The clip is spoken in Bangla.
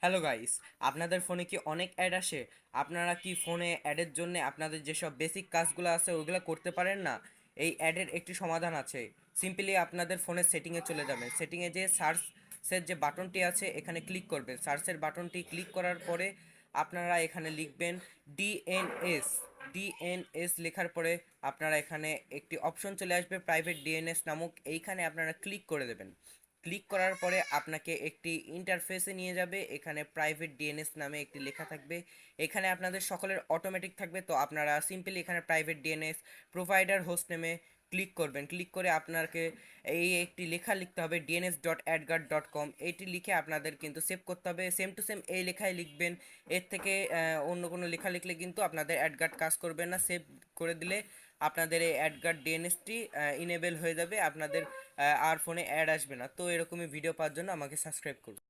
হ্যালো গাইস, আপনাদের ফোনে কি অনেক অ্যাড আসে? আপনারা কি ফোনে অ্যাডের জন্য আপনাদের যেসব বেসিক কাজগুলো আছে ওইগুলো করতে পারেন না? এই অ্যাডের একটি সমাধান আছে। সিম্পলি আপনাদের ফোনের সেটিংয়ে চলে যাবেন। সেটিংয়ে যে সার্চের যে বাটনটি আছে এখানে ক্লিক করবেন। সার্চের বাটনটি ক্লিক করার পরে আপনারা এখানে লিখবেন ডিএনএস। ডিএনএস লেখার পরে আপনারা এখানে একটি অপশন চলে আসবে প্রাইভেট ডিএনএস নামক, এইখানে আপনারা ক্লিক করে দেবেন। ক্লিক করার পরে আপনাকে একটি ইন্টারফেসে নিয়ে যাবে। এখানে প্রাইভেট ডিএনএস নামে একটি লেখা থাকবে। এখানে আপনাদের সকলের অটোমেটিক থাকবে, তো আপনারা সিম্পলি এখানে প্রাইভেট ডিএনএস প্রোভাইডার হোস্ট নেমে ক্লিক করবেন। ক্লিক করে আপনাকে এই একটি লেখা লিখতে হবে dns.adguard.com। এইটি লিখে আপনাদের কিন্তু সেভ করতে হবে। সেম টু সেম এই লেখাই লিখবেন। এর থেকে অন্য কোনো লেখা লিখলে কিন্তু আপনাদের অ্যাডগার্ড কাজ করবে না। সেভ করে দিলে আপনাদের এই অ্যাডগার্ড ডিএনএসটি ইনেবল হয়ে যাবে। আপনাদের আর ফোনে অ্যাড আসবে না। তো এরকমই ভিডিও পাওয়ার জন্য আমাকে সাবস্ক্রাইব করুন।